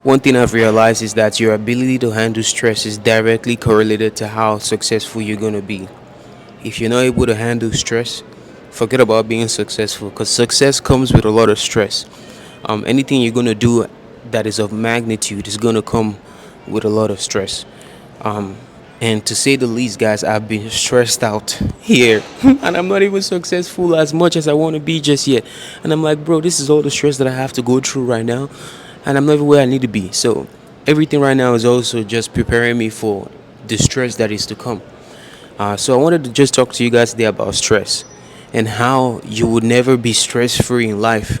One thing I've realized is that your ability to handle stress is directly correlated to how successful you're going to be. If you're not able to handle stress, forget about being successful because success comes with a lot of stress. Anything you're going to do that is of magnitude is going to come with a lot of stress. Um, and to say the least, guys, I've been stressed out here, and I'm not even successful as much as I want to be just yet. And I'm like, bro, this is all the stress that I have to go through right now, and I'm not even where I need to be. So everything right now is also just preparing me for the stress that is to come. So I wanted to just talk to you guys today about stress and how you would never be stress free in life.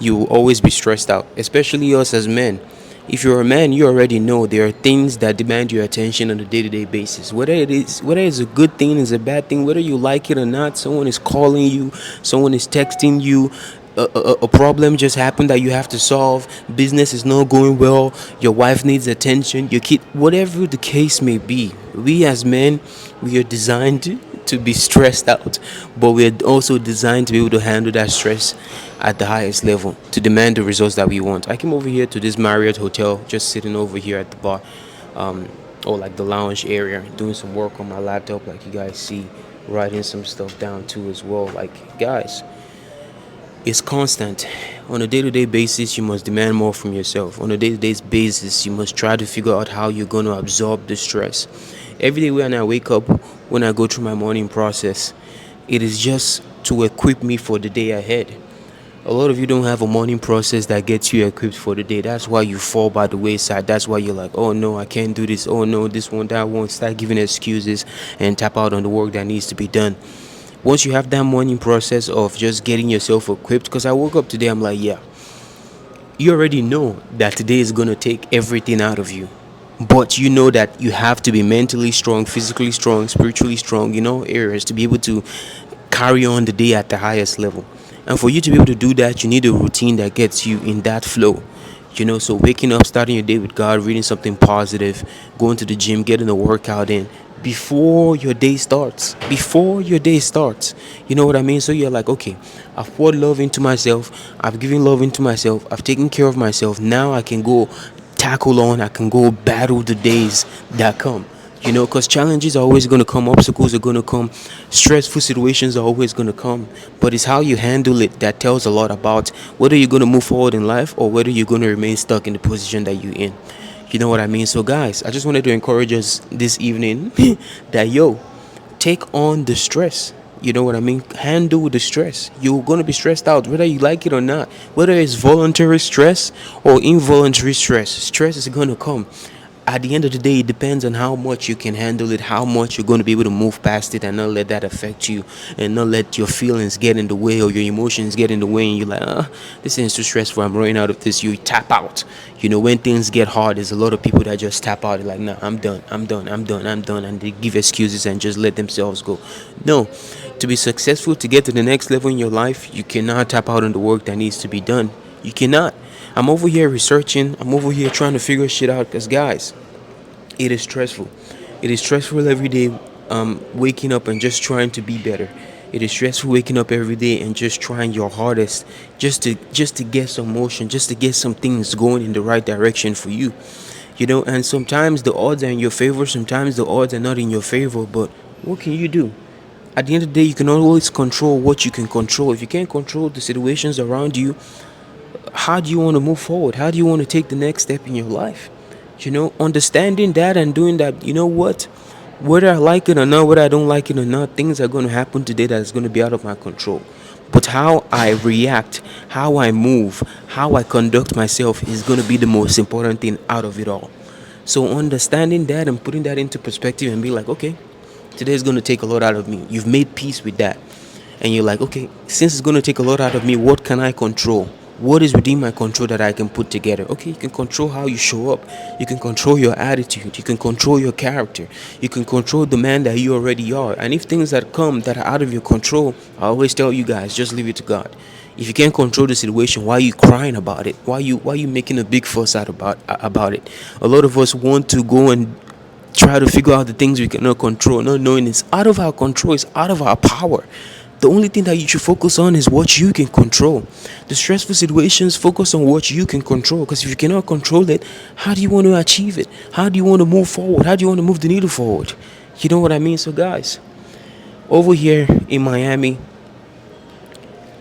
You will always be stressed out, especially us as men. If you're a man, you already know there are things that demand your attention on a day-to-day basis. Whether it's a good thing, is a bad thing, whether you like it or not, someone is calling you, someone is texting you, a problem just happened that you have to solve, business is not going well, your wife needs attention, your kid, whatever the case may be. We as men, we are designed to be stressed out, but we're also designed to be able to handle that stress at the highest level to demand the results that we want. I came over here to this Marriott hotel, just sitting over here at the bar, or like the lounge area, doing some work on my laptop, like you guys see, writing some stuff down too as well. Like, guys, it's constant. On a day-to-day basis, you must demand more from yourself. On a day-to-day basis, you must try to figure out how you're going to absorb the stress. Every day when I wake up, when I go through my morning process, it is just to equip me for the day ahead. A lot of you don't have a morning process that gets you equipped for the day. That's why you fall by the wayside. That's why you're like, oh no, I can't do this. Oh no, this one, that one. Start giving excuses and tap out on the work that needs to be done. Once you have that morning process of just getting yourself equipped, because I woke up today, I'm like, yeah, you already know that today is going to take everything out of you, but you know that you have to be mentally strong, physically strong, spiritually strong, areas to be able to carry on the day at the highest level. And for you to be able to do that, you need a routine that gets you in that flow. So waking up, starting your day with God, reading something positive, going to the gym, getting a workout in before your day starts. Before your day starts. You know what I mean? So you're like, okay, I've poured love into myself, I've given love into myself, I've taken care of myself. Now I can go tackle on, I can go battle the days that come. Because challenges are always going to come, obstacles are going to come, stressful situations are always going to come. But it's how you handle it that tells a lot about whether you're going to move forward in life or whether you're going to remain stuck in the position that you're in. You know what I mean? So, guys, I just wanted to encourage us this evening that, take on the stress. You know what I mean? Handle the stress. You're going to be stressed out, whether you like it or not. Whether it's voluntary stress or involuntary stress, stress is going to come. At the end of the day, it depends on how much you can handle it, how much you're going to be able to move past it and not let that affect you, and not let your feelings get in the way or your emotions get in the way, and you're like, this is too stressful, I'm running out of this. You tap out. When things get hard, there's a lot of people that just tap out. They're like, nah, I'm done, and they give excuses and just let themselves go. No, to be successful, to get to the next level in your life, you cannot tap out on the work that needs to be done. You cannot. I'm over here researching, I'm over here trying to figure shit out, because, guys, it is stressful. It is stressful every day, waking up and just trying to be better. It is stressful waking up every day and just trying your hardest just to get some motion, just to get some things going in the right direction for you. And sometimes the odds are in your favor, sometimes the odds are not in your favor, but what can you do? At the end of the day, you can always control what you can control. If you can't control the situations around you, how do you want to move forward? How do you want to take the next step in your life? Understanding that and doing that, what? Whether I like it or not, whether I don't like it or not, things are going to happen today that's going to be out of my control. But how I react, how I move, how I conduct myself is going to be the most important thing out of it all. So understanding that and putting that into perspective and be like, okay, today is going to take a lot out of me. You've made peace with that. And you're like, okay, since it's going to take a lot out of me, what can I control? What is within my control that I can put together? Okay, you can control how you show up. You can control your attitude. You can control your character. You can control the man that you already are. And if things that come that are out of your control, I always tell you guys, just leave it to God. If you can't control the situation, why are you crying about it? Why are you making a big fuss out about it? A lot of us want to go and try to figure out the things we cannot control, not knowing it's out of our control, it's out of our power. The only thing that you should focus on is what you can control. The stressful situations, focus on what you can control. Because if you cannot control it, how do you want to achieve it? How do you want to move forward? How do you want to move the needle forward? You know what I mean? So, guys, over here in Miami,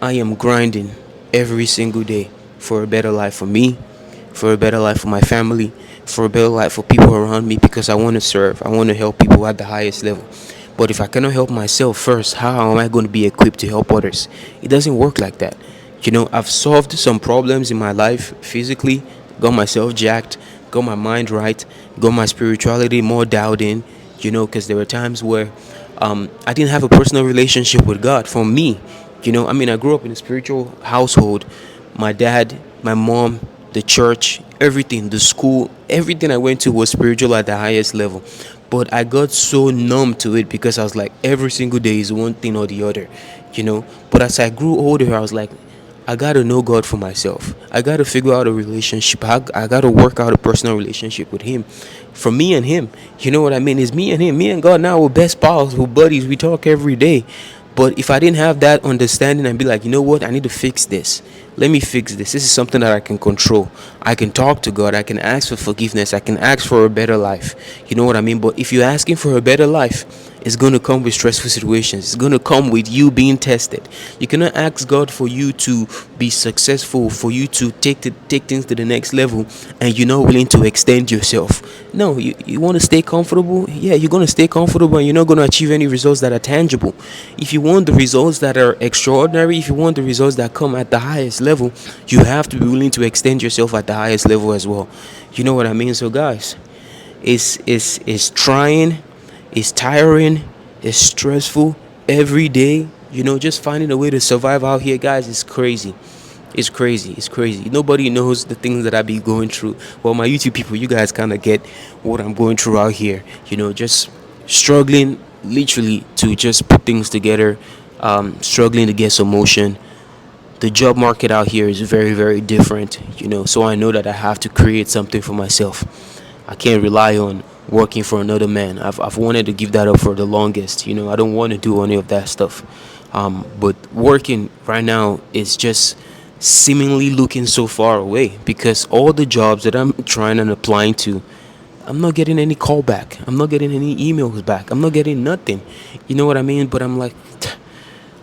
I am grinding every single day for a better life for me, for a better life for my family, for a better life for people around me, because I want to serve. I want to help people at the highest level. But if I cannot help myself first, how am I going to be equipped to help others? It doesn't work like that. I've solved some problems in my life physically, got myself jacked, got my mind right, got my spirituality more dialed in, because there were times where I didn't have a personal relationship with God. For me, I grew up in a spiritual household. My dad, my mom, the church, everything, the school, everything I went to was spiritual at the highest level. But I got so numb to it because I was like, every single day is one thing or the other, But as I grew older, I was like, I gotta know God for myself. I gotta figure out a relationship. I gotta work out a personal relationship with Him. For me and Him. You know what I mean? It's me and Him. Me and God now, we're best pals, we're buddies. We talk every day. But if I didn't have that understanding and be like, you know what, I need to fix this. Let me fix this. This is something that I can control. I can talk to God. I can ask for forgiveness. I can ask for a better life. You know what I mean? But if you're asking for a better life, it's going to come with stressful situations. It's going to come with you being tested. You cannot ask God for you to be successful, for you to take things to the next level, and you're not willing to extend yourself. No, you want to stay comfortable. Yeah, you're going to stay comfortable, and you're not going to achieve any results that are tangible. If you want the results that are extraordinary, if you want the results that come at the highest level, you have to be willing to extend yourself at the highest level as well. You know what I mean? So, guys, it's trying, it's tiring, it's stressful every day. Just finding a way to survive out here, guys, is crazy. It's crazy. It's crazy. Nobody knows the things that I be going through. Well, my YouTube people, you guys kind of get what I'm going through out here. Just struggling literally to just put things together, struggling to get some motion. The job market out here is very, very different, so I know that I have to create something for myself. I can't rely on working for another man. I've wanted to give that up for the longest. I don't want to do any of that stuff. But working right now is just seemingly looking so far away, because all the jobs that I'm trying and applying to, I'm not getting any call back. I'm not getting any emails back. I'm not getting nothing. You know what I mean? But I'm like,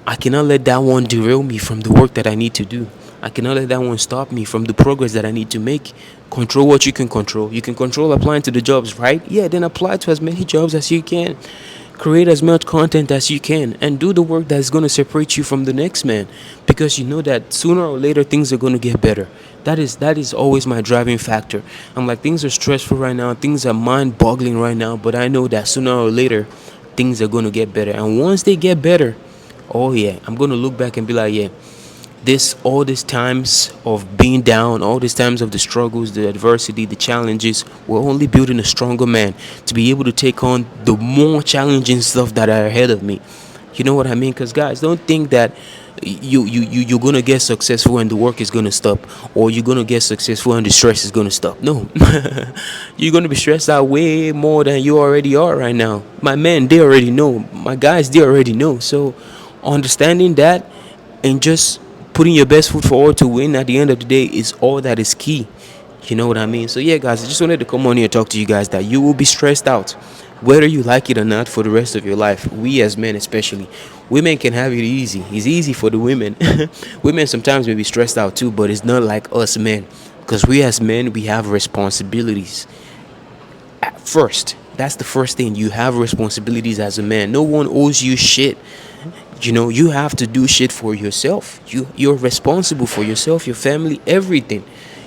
I cannot let that one derail me from the work that I need to do. I cannot let that one stop me from the progress that I need to make. Control what you can control. You can control applying to the jobs, right? Yeah, then apply to as many jobs as you can. Create as much content as you can, and do the work that's going to separate you from the next man, because you know that sooner or later things are going to get better. That is always my driving factor. I'm like, things are stressful right now, things are mind-boggling right now, but I know that sooner or later things are going to get better. And once they get better, oh yeah, I'm going to look back and be like, yeah, all these times of being down, all these times of the struggles, the adversity, the challenges, we're only building a stronger man to be able to take on the more challenging stuff that are ahead of me. You know what I mean? Because, guys, don't think that you're gonna get successful and the work is gonna stop, or you're gonna get successful and the stress is gonna stop. No. You're gonna be stressed out way more than you already are right now. My men, they already know. My guys, they already know. So understanding that and just putting your best foot forward to win at the end of the day is all that is key. You know what I mean? So yeah, guys, I just wanted to come on here and talk to you guys that you will be stressed out, whether you like it or not, for the rest of your life. We as men, especially, women can have it easy. It's easy for the women. Women sometimes may be stressed out too, but it's not like us men, because we as men, we have responsibilities. At first, that's the first thing. You have responsibilities as a man. No one owes you shit. You have to do shit for yourself. You're responsible for yourself, your family, everything.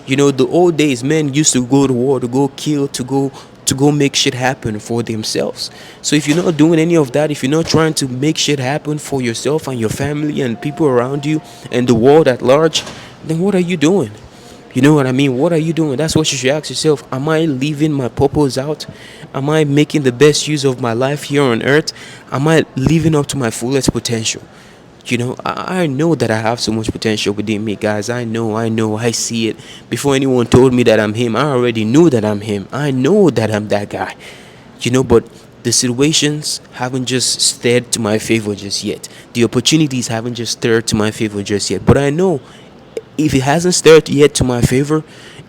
The old days, men used to go to war, to go kill, to go make shit happen for themselves. So if you're not doing any of that, if you're not trying to make shit happen for yourself and your family and people around you and the world at large, then what are you doing? You know what I mean? What are you doing? That's what you should ask yourself. Am I leaving my purpose out? Am I making the best use of my life here on earth? Am I living up to my fullest potential? I know that I have so much potential within me, guys. I know, I see it. Before anyone told me that I'm him, I already knew that I'm him. I know that I'm that guy. But The situations haven't just stirred to my favor just yet. The opportunities haven't just stirred to my favor just yet. But I know if it hasn't stirred yet to my favor,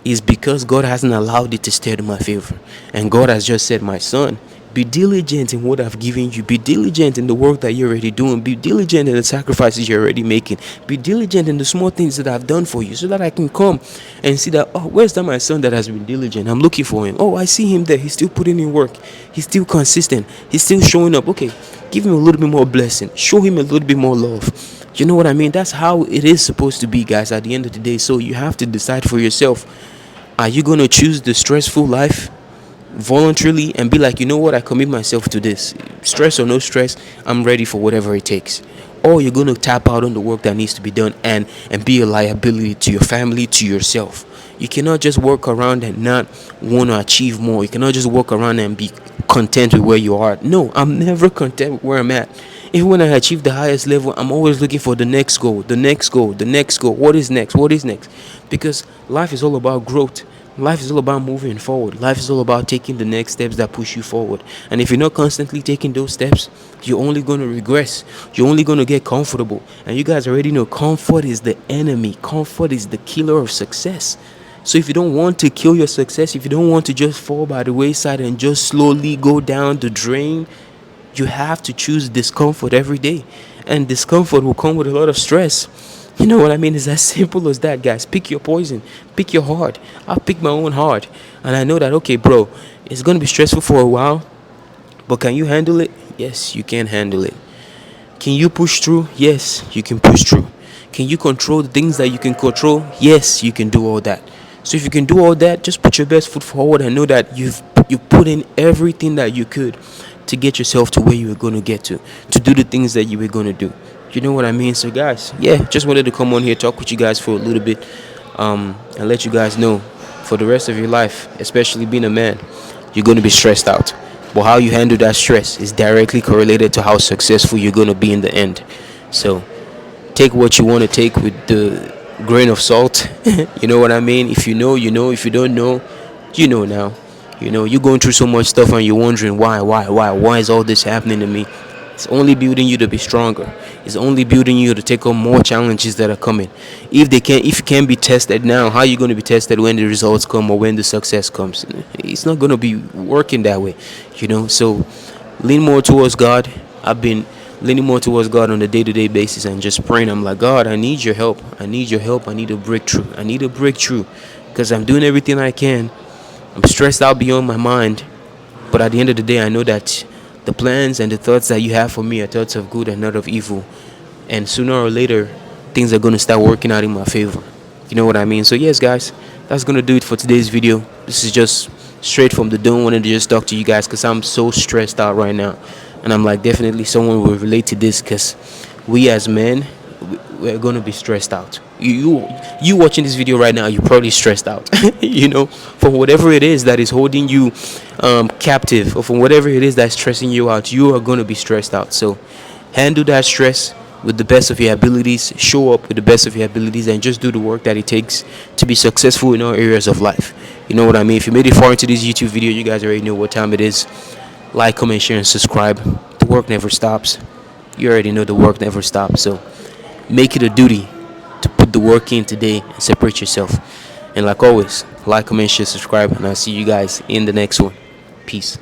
is because God hasn't allowed it to stir to my favor. And God has just said, my son, be diligent in what I've given you. Be diligent in the work that you're already doing. Be diligent in the sacrifices you're already making. Be diligent in the small things that I've done for you, so that I can come and see that, oh, where's that my son that has been diligent? I'm looking for him. Oh, I see him there. He's still putting in work. He's still consistent. He's still showing up. Okay, give him a little bit more blessing. Show him a little bit more love. You know what I mean? That's how it is supposed to be, guys, at the end of the day. So you have to decide for yourself. Are you going to choose the stressful life voluntarily and be like, you know what, I commit myself to this? Stress or no stress, I'm ready for whatever it takes. Or you're going to tap out on the work that needs to be done and be a liability to your family, to yourself. You cannot just work around and not want to achieve more. You cannot just walk around and be content with where you are. No, I'm never content with where I'm at. Even when I achieve the highest level, I'm always looking for the next goal, the next goal, the next goal. What is next? What is next? Because life is all about growth. Life is all about moving forward. Life is all about taking the next steps that push you forward. And if you're not constantly taking those steps, you're only going to regress. You're only going to get comfortable. And you guys already know comfort is the enemy. Comfort is the killer of success. So if you don't want to kill your success, if you don't want to just fall by the wayside and just slowly go down the drain, you have to choose discomfort every day. And discomfort will come with a lot of stress. You know what I mean? It's as simple as that, guys. Pick your poison. Pick your heart. I'll pick my own heart. And I know that, okay, bro, it's going to be stressful for a while. But can you handle it? Yes, you can handle it. Can you push through? Yes, you can push through. Can you control the things that you can control? Yes, you can do all that. So if you can do all that, just put your best foot forward and know that you put in everything that you could to get yourself to where you were going to get to do the things that you were going to do. You know what I mean? So guys, yeah, just wanted to come on here, talk with you guys for a little bit, and let you guys know, for the rest of your life, especially being a man, you're going to be stressed out. But how you handle that stress is directly correlated to how successful you're going to be in the end. So take what you want to take with the grain of salt. You know what I mean? If you know, you know. If you don't know, you know now. You know, you're going through so much stuff and you're wondering why is all this happening to me? It's only building you to be stronger. It's only building you to take on more challenges that are coming. If you can't be tested now, how are you going to be tested when the results come or when the success comes? It's not going to be working that way, you know. So lean more towards God. I've been leaning more towards God on a day-to-day basis and just praying. I'm like, God, I need your help. I need your help. I need a breakthrough. I need a breakthrough because I'm doing everything I can. I'm stressed out beyond my mind. But at the end of the day, I know that the plans and the thoughts that you have for me are thoughts of good and not of evil. And sooner or later, things are going to start working out in my favor. You know what I mean? So yes, guys, that's going to do it for today's video. This is just straight from the dome. Wanted to just talk to you guys because I'm so stressed out right now. And I'm like, definitely someone will relate to this because we as men, we're going to be stressed out. You watching this video right now, you're probably stressed out. You know, from whatever it is that is holding you captive, or from whatever it is that's stressing you out, you are going to be stressed out. So handle that stress with the best of your abilities. Show up with the best of your abilities and just do the work that it takes to be successful in all areas of life. You know what I mean? If you made it far into this YouTube video, you guys already know what time it is. Like, comment, share, and subscribe. The work never stops. You already know the work never stops. So make it a duty to put the work in today and separate yourself. And like always, like, comment, share, subscribe, and I'll see you guys in the next one. Peace.